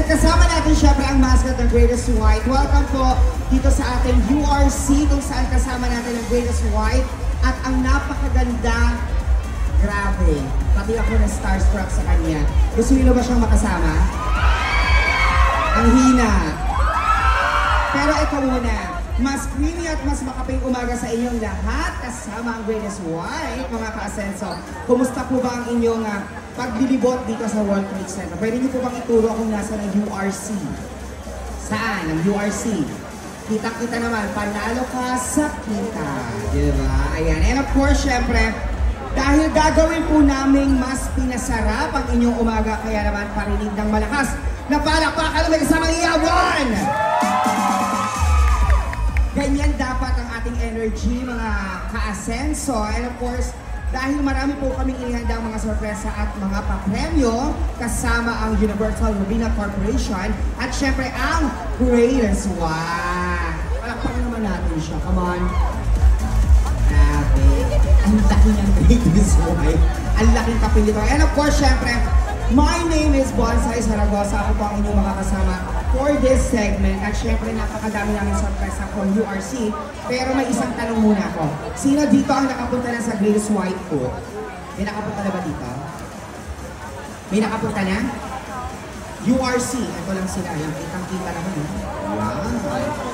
kasama natin syempre ang mascot ng Greatest White. Welcome po dito sa ating URC kung saan kasama natin ang Greatest White at ang napakaganda. Grabe, pati ako na starstruck sa kanya. Gusto niyo ba siyang makasama? Ang hina. Pero ito muna, mas creamy at mas makaping umaga sa inyong lahat kasama ang Greatest White, mga ka-Asenso. Kumusta po ba ang inyong paglilibot dito sa World Trade Center? Pwede niyo po bang ituro kung nasa ng URC? Saan? Ang URC? Kita-kita naman, panalo ka sa kita. Diba? Ayan. And of course, syempre, dahil gagawin po namin mas pinasarap ang inyong umaga, kaya naman parinig ng malakas na palakpakan naman sa mga iyawan! Ganyan dapat ang ating energy, mga ka-Asenso. And of course, dahil marami po kaming inihandang mga sorpresa at mga papremyo kasama ang Universal Robina Corporation at syempre ang Greatest White. Palakpakan naman natin siya. Come on. Grabe. Ang laki ng Greatest White. Ang laking kapil nito. And of course, syempre, my name is Bonsai Zaragoza. Ako po ang inyong makakasama for this segment. At syempre, napakadami namin sorpresa from URC. Pero may isang tanong muna ako. Sino dito ang nakapunta na sa Greatest White Food? May nakapunta na ba dito? May nakapunta na? URC. Ito lang sila. Yung kitang-kita naman. Wow.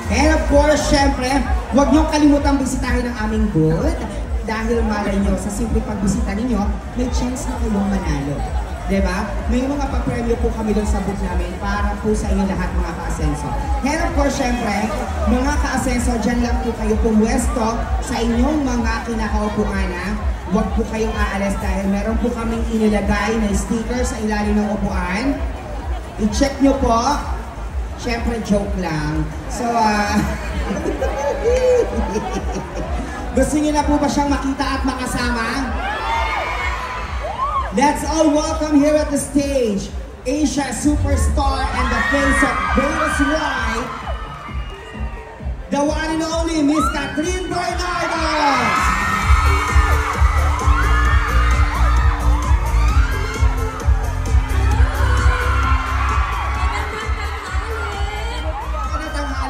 And of course, syempre, huwag niyong kalimutang bisitahin ang aming booth. Dahil malay nyo, sa simple pagbisita ninyo, may chance na kayong manalo. Diba? May mga papremyo po kami doon sa booth namin para po sa inyo lahat mga ka-Asenso. And of course, syempre, mga ka-Asenso, dyan lang po kayo pumwesto sa inyong mga kinakaupuan. Huwag po kayong aalis dahil meron po kaming inilagay na sticker sa ilalim ng upuan. I-check nyo po. Syempre, joke lang. So, gusto niyo na po ba siyang makita at makasama? Let's all welcome here at the stage, Asia superstar and the face of Greatest White, the one and only Miss Catherine Bernardo!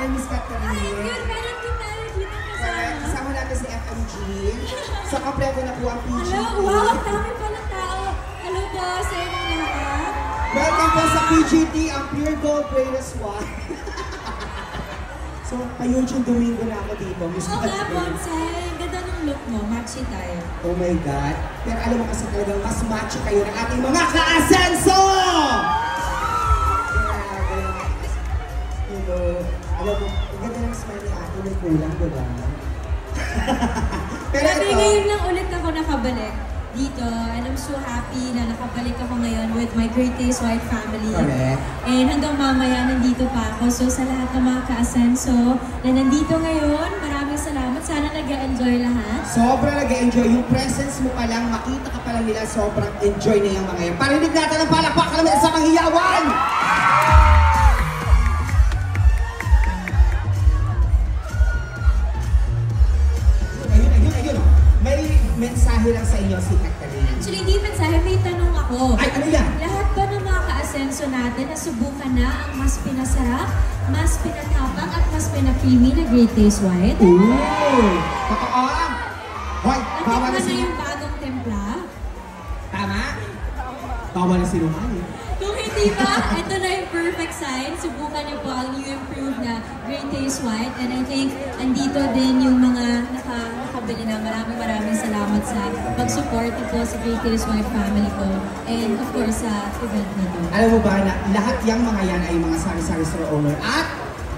Miss Catherine. Kasama natin si FMG. So, kompleto na po ang PGT. Hello, wow, dami pala tao. Hello po sa inyo lahat. Welcome po sa PGT, ang Pure Gold Greatest White. So, pa-YouTube Domingo na ako dito. Miss Oo nga, Catherine. Bonsai. Ganda ng look mo. Matchy tayo. Oh my God. Pero alam mo kasi talagang mas matchy kayo ng ating mga ka-Asenso! Alam mo, ang ganda ng smile ni ate, may kulang, diba? Pero Sabi, ito, ngayon lang ulit ako nakabalik dito. And I'm so happy na nakabalik ako ngayon with my Greatest White family. correct. And hanggang mamaya, nandito pa ako. So sa lahat ng mga ka-Asenso na nandito ngayon, maraming salamat. Sana nag-enjoy lahat. Sobrang nag-enjoy. Yung presence mo pa lang, makita ka pa lang nila, sobrang enjoy na yung mga yan. Parinig natin ang palakpakan naman sa mga hiyawan! Mensahe lang sa inyo si Catherine. Actually, hindi mensahe. May tanong ako. Ay, ano yan? Lahat ba ng mga ka-Asenso natin nasubukan na ang mas pinasarap, mas pinatapang at mas pinakreamy na Greatest White? Ooh! Totoo! Hoy, bawal na Natikman na si... yung bagong templa? Tama? Bawal na sinungaling. Kung hindi ba, ito na yung perfect sign. Subukan niyo po ang new improved na Greatest White. And I think, andito din yung mga nakabili na. Maraming salamat sa pag-support po sa Greatest White family ko. And of course, sa event na to. Alam mo ba na lahat yung mga yan ay mga sari-sari store owner at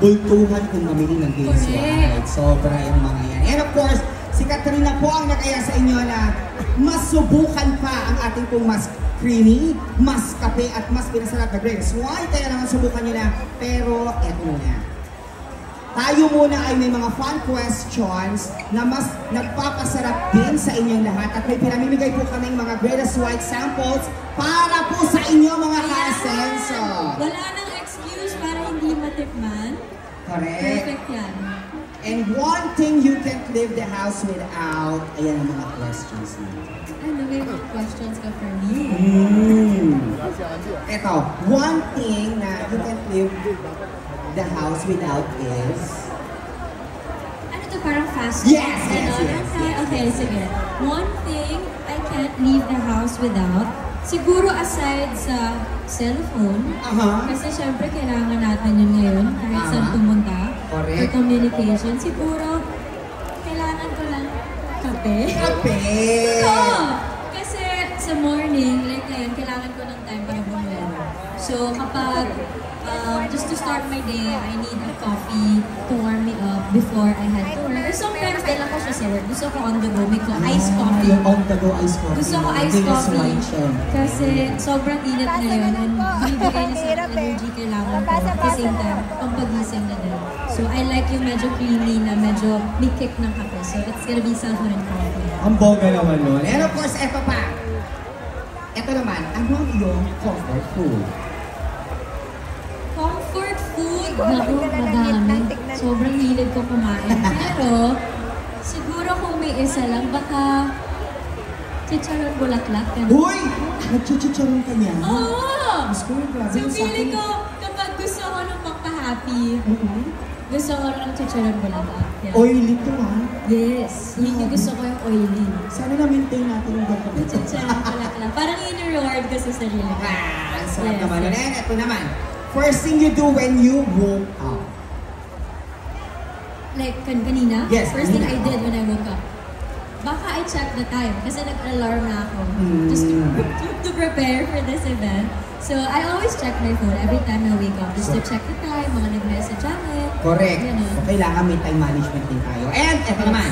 bultuhan kung mamili ng Greatest White. Sobra yung mga yan. And of course, si Catherine na po ang nakaya sa inyo na masubukan pa ang ating pong mas creamy, mas kape at mas pinasarap na Greatest White. Kaya naman subukan nyo na. Pero eto muna. Tayo muna ay may mga fun questions na mas nagpapasarap din sa inyong lahat. At may pinamimigay po kaming mga Greatest White samples para po sa inyo mga ka-Asenso. Wala nang excuse para hindi matikman. Correct. Perfect yan. And one thing you can't leave the house without, ayan ang mga questions natin. Ano, may mga questions ka for me? Ito, one thing na you can't leave the house without is... Ano to, parang fast? Yes, yes, Ganon? yes, Okay, yes. okay, sige. One thing I can't leave the house without, siguro aside sa cellphone, kasi syempre kailangan natin yun ngayon kahit saan pumunta. Correct. For communication, siguro kailangan ko lang kape. Kape! Oo! Kasi sa morning, like ngayon, kailangan ko ng time para bumelo. So kapag just to start my day, I need a coffee to warm me up before I head to work. Or sometimes, dahil ako siya sa work, gusto ko on the go, make ko iced coffee. Yung on the go iced coffee. Gusto ko iced coffee kasi sobrang init ngayon and binibigay na sa energy kailangan ko at the same time, pampagising na din. So I like yung medyo creamy na medyo may kick ng kape. So it's gonna be cellphone and coffee. Ang bongga naman nun. And of course, eto pa. Eto naman, ano ang iyong comfort food? Comfort food? Naku, madami. Sobrang hilig ko kumain. Pero, siguro kung may isa lang, baka chicharon bulaklak. Uy! Nagchichicharon ka niya? Oo! Mas ko, grabe So, yung sa feeling akin. ko, kapag gusto ko ng pagka-happy, gusto ko ng chicharon bulaklak. Yeah. Oily to ha? Yes. Yun yung gusto ko yung oily. Sana na-maintain natin yung Yung gagawin. chicharon bulaklak. Parang in-reward ko sa sarili ko. Ah, ang sarap Yes, naman. yes. And ito naman. First thing you do when you woke up. Like, kanina? Yes, First thing kanina. I did when I woke up. Baka I check the time kasi nag-alarm na ako just to prepare for this event. So, I always check my phone every time I wake up just to check the time, mga nag-message akin. Correct. Ganun. So, kailangan may time management din tayo. And ito naman.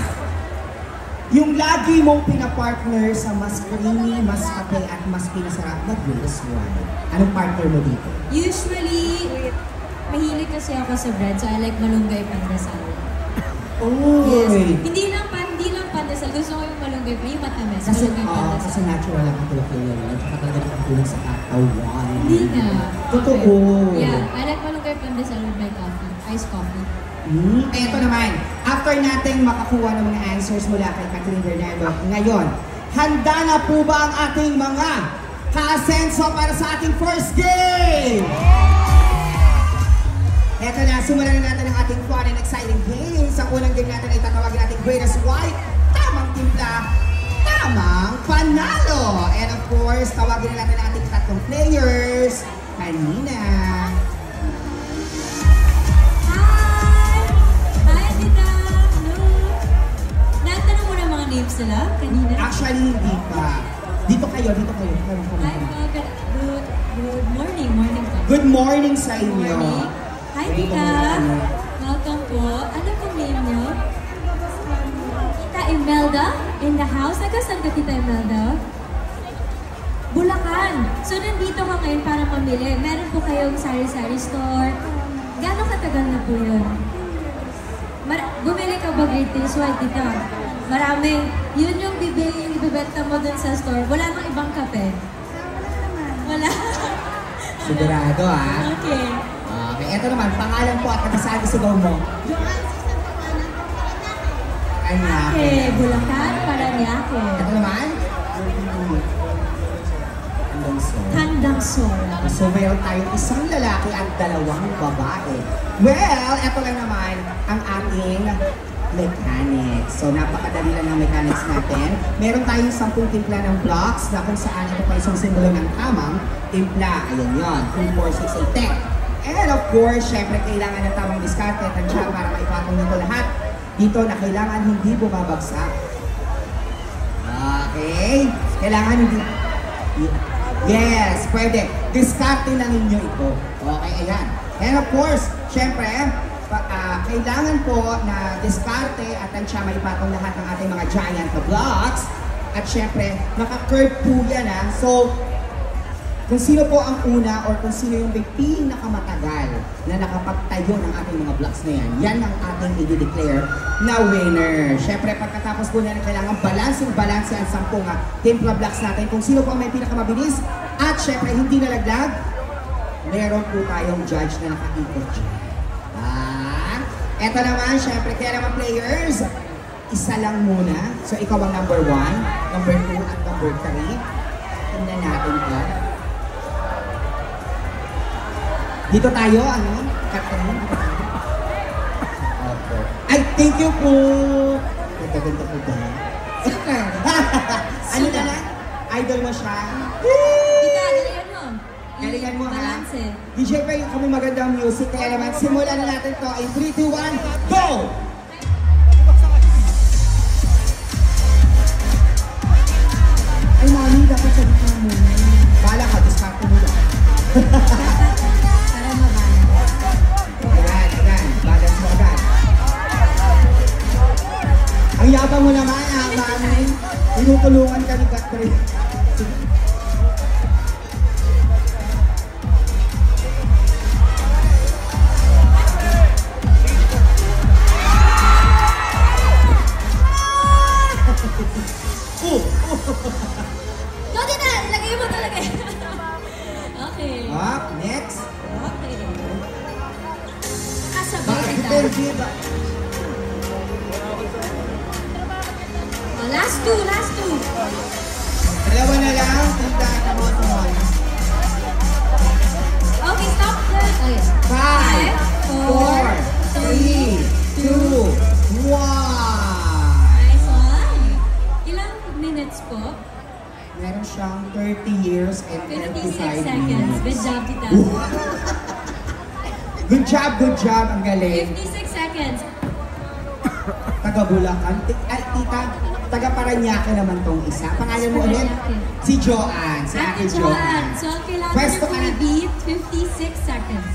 Yung lagi mong pinapartner sa mas creamy, mas kape at mas pinasarap na Grace Wine. Anong partner mo dito? Usually, mahilig kasi ako sa bread, so I like malunggay pandesal. Oh! Yes. Hindi lang pandesal. Gusto ko yung malunggay pa, yung matamis. Kasi, Malunggay pandesal. kasi natural ang katulog yun. At saka talaga nakatulong sa katawan. Hindi nga. Totoo. Okay. Yeah, I like malunggay pandesal with my coffee. Iced coffee. Eto naman, after nating makakuha ng mga answers mula kay Catherine Bernardo, ngayon, handa na po ba ang ating mga ka-asenso para sa ating first game? Eto na, simulan na natin ang ating fun and exciting game. Sa unang game natin ay tatawagin natin Greatest White, tamang timpla, tamang panalo. And of course, tawagin na natin ang ating tatlong players kanina. Natanong sila kanina? Actually, hindi pa. Dito kayo. Hi po, good morning po. Good morning sa Good inyo. morning. Hi Tita, welcome po. Ano pong name nyo? Tita Imelda in the house. Nagkasan ka Tita Imelda? Bulacan. So nandito ka ngayon para mamili. Meron po kayong sari-sari store. Gano'ng katagal na po yun? Bumili ka ba Great Taste White, Tita? Marami. Yun yung ibibenta mo dun sa store. Wala nang ibang kape? Wala. Sigurado Okay. Okay, eto naman, pangalan po at nagsasabi sigaw mo. Okay, Bulacan, Paranaque. Eto naman, Handang Sora. So mayroon tayong isang lalaki at dalawang babae. Well, eto lang naman ang ating mechanics. So napakadali lang ng mechanics natin. Meron tayong 10 timpla ng blocks na kung saan ito pa isang simbolo ng tamang timpla. Ayan yun, 2, 4, 6, 8, 10. And of course, syempre kailangan ng tamang diskarte at tansya para maipatong nito lahat dito na kailangan hindi bumabagsak. Okay? Kailangan hindi... Yes, pwede. Diskarte na ninyo ito. Okay, ayan. And of course, syempre, kailangan po na diskarte at tansya maipatong lahat ng ating mga giant blocks. At syempre, naka-curve po yan ha. So, kung sino po ang una or kung sino yung may pinakamatagal na nakapagtayo ng ating mga blocks na yan, yan ang ating i-declare na winner. Syempre, pagkatapos po na kailangan balancing ang 10 timpla blocks natin. Kung sino po ang may pinakamabilis at syempre hindi nalaglag, meron po tayong judge na nakaikot siya. Eto naman, syempre, kaya naman players, isa lang muna. So, ikaw ang number 1, number 2, at number 3. Tingnan natin ito. Dito tayo, ano? Catherine. Opo. Ay, thank you po! Nagkaganda po ba? Super! Ano na lang? Idol mo siya? Kita, galingan mo. Galingan mo, ha? Balance. DJ pa yung kami magandang music, kaya naman simulan na natin to in 3, 2, 1, go! Ay, mami, dapat sabi ka muna. Bala ka, diskarte mo lang. Para mabalance. Ayan, balance mo agad. Ang yabang mo naman, ha, mami. Tinutulungan ka ni Catherine. Dodi na! Ilagay mo talaga. Okay. Up, next. Okay. Kasabay Bakit kita. hindi ba? Oh, last two. Dalawa na lang, tita, come on. Okay, stop there. Okay. 5, 4, 3, 2, 1. Nice one. Ilang minutes po? Meron siyang 30 years and 56 35 seconds. minutes. Good job, tita. Good job, ang galing. 56 seconds. Taga Bulacan. Ay, tita, taga Paranaque naman tong isa. Pangalan mo ulit? Paranaque. Si Joanne, si Ate Joanne. So, ang kailangan Pwesto na ka na. beat 56 seconds.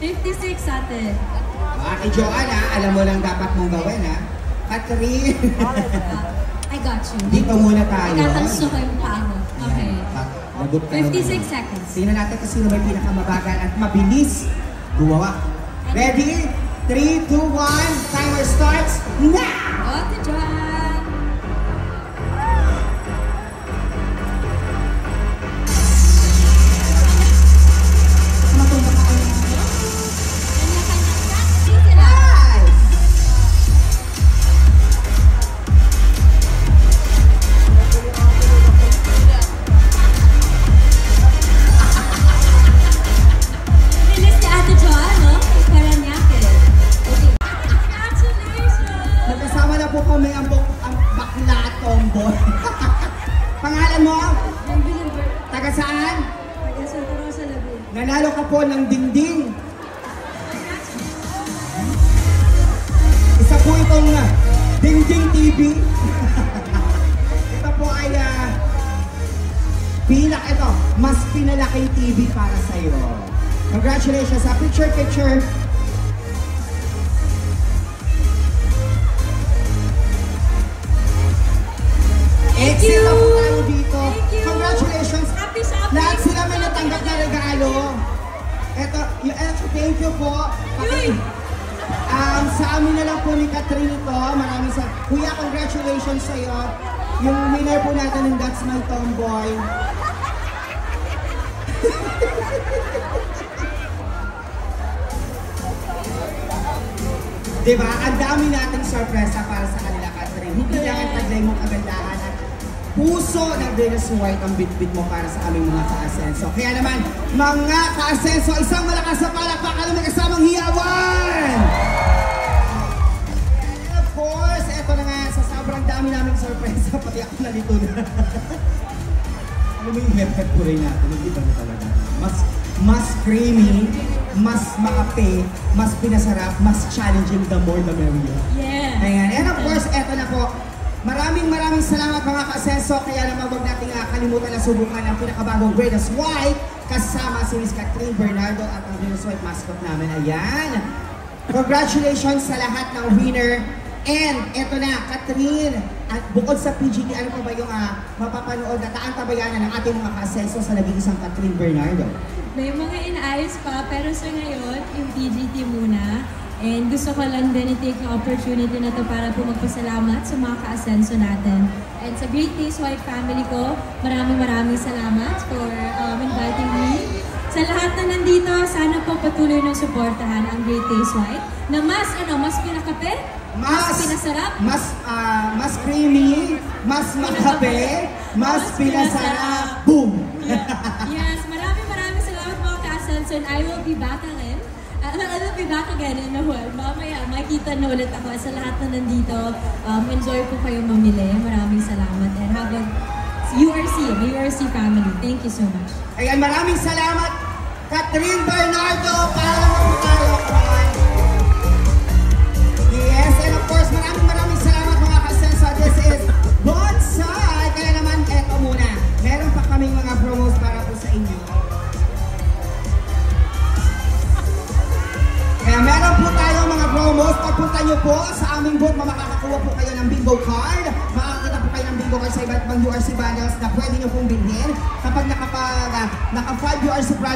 56 ate. Ate Joanne, ha, alam mo lang dapat mong gawin, ha? Catherine. I got you. Dito muna tayo. Ikatanso ko yung paa mo. Okay. Lagot ka 56 naman. seconds. Tingnan natin kung sino may pinakamabagal at mabilis gumawa. Ready? 3, 2, 1. Timer starts now! Ate Joanne. Matumba ka kayo. Kanya-kanya practice sila. Five! Bilis ni Ate Joanne, no? Paranaque. Okay. Congratulations! Magkasama na po kami ang bakla tomboy. Pangalan mo? Number. Taga saan? Taga Santa Rosa, Laguna. Nanalo ka po ng dingding. Isa po itong Dingding TV. Ito po ay mas pinalaking TV para sa iyo. Congratulations sa picture. Exit na po tayo dito. Thank you. Congratulations. Happy shopping. Lahat sila may natanggap na regalo. Eto, thank you po. Uy! Sa amin na lang po ni Catherine ito. Maraming sa... Kuya, congratulations sa iyo. Yung winner po natin ng That's My Tomboy. Diba? Ang dami nating sorpresa para sa kanila, Catherine. Hindi lang ang taglay mong kagandahan at puso ng Venus White ang bitbit mo para sa aming mga ka-asenso. Kaya naman, mga ka-asenso, isang malakas na palakpakan na may kasamang hiyawan! And of course, eto na nga, sa sobrang dami naming sorpresa, pati ako nalito na. Ano mo yung haircut po rin natin? Nagkita mo talaga. Mas creamy, mas maape, mas pinasarap, mas challenging, the more the merrier. Yeah. Ayan. And of course, eto na po. Maraming salamat mga ka-asenso. Kaya naman huwag natin kalimutan na subukan ang pinakabagong Venus White kasama si Miss Catherine Bernardo at ang Venus White mascot namin. Ayan. Congratulations sa lahat ng winner. And eto na, Catherine, at bukod sa PGT, ano pa ba yung mapapanood na taang-tabayanan ng ating mga ka-asenso sa nag-iisang Catherine Bernardo? May mga inaayos pa, pero sa ngayon, yung PGT muna. And gusto ko lang din i-take yung opportunity na to para po magpasalamat sa mga ka-asenso natin. And sa Great Taste White family ko, maraming salamat for inviting me. Sa lahat na nandito, sana po patuloy ng suportahan ang Great Taste White na mas pinakape, mas pinasarap, mas creamy, mas makape, mas pinasarap. Boom! Yes, maraming salamat mga ka-Ascenso. I will be back again. I will be back again in a while. Mamaya, makikita na ulit ako sa lahat na nandito. Enjoy po kayo mamili. Maraming salamat. And have a URC family. Thank you so much. Ayan, maraming salamat, Catherine Bernardo, para naman po tayo. Yes, and of course, maraming salamat mga ka-Ascenso. This is Bonsai. Kaya naman, eto muna. Meron pa kaming mga promos para po sa inyo. Kaya meron po tayo mga promos. Pagpunta nyo po sa aming booth, makakakuha po kayo ng bingo card. Makakita po kayo ng bingo card sa iba't ibang URC bundles na pwede nyo pong bilhin. Kapag naka 5 URC product,